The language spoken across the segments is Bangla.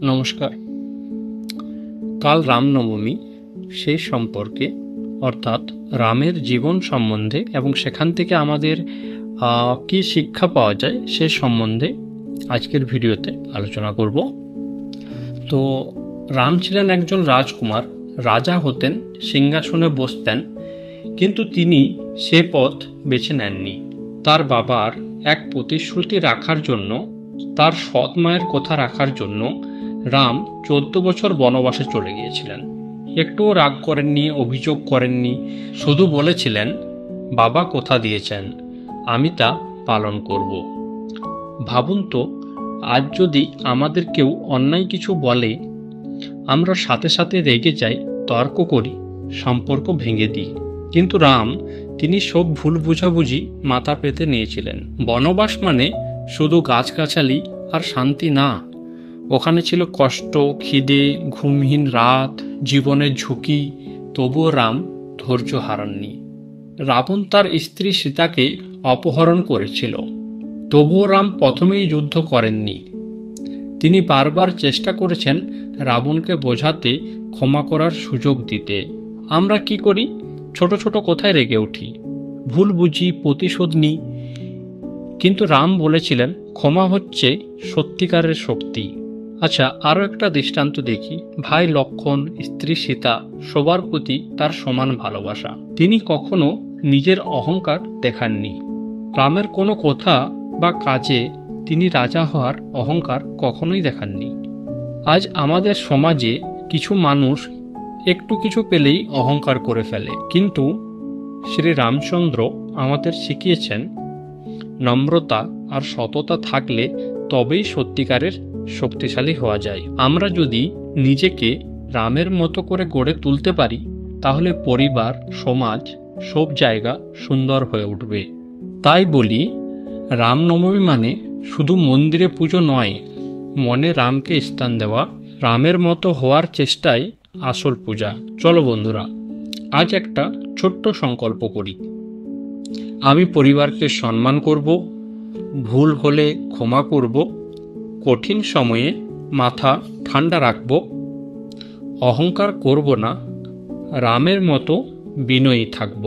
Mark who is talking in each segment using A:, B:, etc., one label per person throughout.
A: নমস্কার। কাল রামনবমী, সেই সম্পর্কে অর্থাৎ রামের জীবন সম্বন্ধে এবং সেখান থেকে আমাদের কি শিক্ষা পাওয়া যায় সে সম্বন্ধে আজকের ভিডিওতে আলোচনা করব। তো রাম ছিলেন একজন রাজকুমার, রাজা হতেন, সিংহাসনে বসতেন, কিন্তু তিনি সে পথ বেছে নেননি। তার বাবার এক প্রতিশ্রুতি রাখার জন্য, তার সৎ মায়ের কথা রাখার জন্য রাম 14 বছর বনবাসে চলে গিয়েছিলেন। একটুও রাগ করেননি, অভিযোগ করেননি, শুধু বলেছিলেন, বাবা কথা দিয়েছেন, আমি তা পালন করব। ভাবুন তো, আজ যদি আমাদের কেউ অন্যায় কিছু বলে, আমরা সাথে সাথে রেগে যাই, তর্ক করি, সম্পর্ক ভেঙে দিই। কিন্তু রাম, তিনি সব ভুল বোঝাবুঝি মাথা পেতে নিয়েছিলেন। বনবাস মানে শুধু গাছগাছালি আর শান্তি না, ওখানে ছিল কষ্ট, খিদে, ঘুমহীন রাত, জীবনের ঝুঁকি। তবুও রাম ধৈর্য হারাননি। রাবণ তার স্ত্রী সীতাকে অপহরণ করেছিল, তবুও রাম প্রথমেই যুদ্ধ করেননি। তিনি বারবার চেষ্টা করেছেন রাবণকে বোঝাতে, ক্ষমা করার সুযোগ দিতে। আমরা কি করি? ছোট ছোট কথায় রেগে উঠি, ভুল বুঝি, প্রতিশোধ নিই। কিন্তু রাম বলেছিলেন, ক্ষমা হচ্ছে সত্যিকারের শক্তি। আচ্ছা, আরও একটা দৃষ্টান্ত দেখি। ভাই লক্ষ্মণ, স্ত্রী সীতা, সবার প্রতি তার সমান ভালোবাসা। তিনি কখনো নিজের অহংকার দেখাননি। রামের কোনো কথা বা কাজে তিনি রাজা হওয়ার অহংকার কখনোই দেখাননি। আজ আমাদের সমাজে কিছু মানুষ একটু কিছু পেলেই অহংকার করে ফেলে, কিন্তু শ্রী রামচন্দ্র আমাদের শিখিয়েছেন, নম্রতা আর সততা থাকলে তবেই সত্যিকারের শক্তিশালী হওয়া যায়। আমরা যদি নিজেকে রামের মতো করে গড়ে তুলতে পারি, তাহলে পরিবার, সমাজ, সব জায়গা সুন্দর হয়ে উঠবে। তাই বলি, রামনবমী মানে শুধু মন্দিরে পুজো নয়, মনে রামকে স্থান দেওয়া, রামের মতো হওয়ার চেষ্টাই আসল পূজা। চলো বন্ধুরা, আজ একটা ছোট্ট সংকল্প করি। আমি পরিবারকে সম্মান করব, ভুল হলে ক্ষমা করব, কঠিন সময়ে মাথা ঠান্ডা রাখব, অহংকার করব না, রামের মতো বিনয়ী থাকব।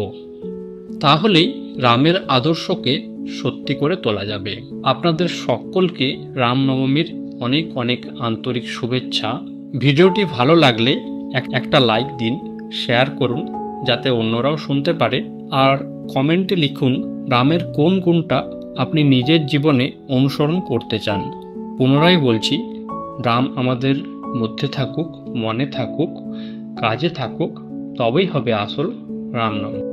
A: তাহলেই রামের আদর্শকে সত্যি করে তোলা যাবে। আপনাদের সকলকে রামনবমীর অনেক অনেক আন্তরিক শুভেচ্ছা। ভিডিওটি ভালো লাগলে একটা লাইক দিন, শেয়ার করুন যাতে অন্যরাও শুনতে পারে, আর কমেন্টে লিখুন রামের কোন গুণটা আপনি নিজের জীবনে অনুসরণ করতে চান। পুনরায় বলছি, রাম আমাদের মধ্যে থাকুক, মনে থাকুক, কাজে থাকুক, তবেই হবে আসল রামনবমী।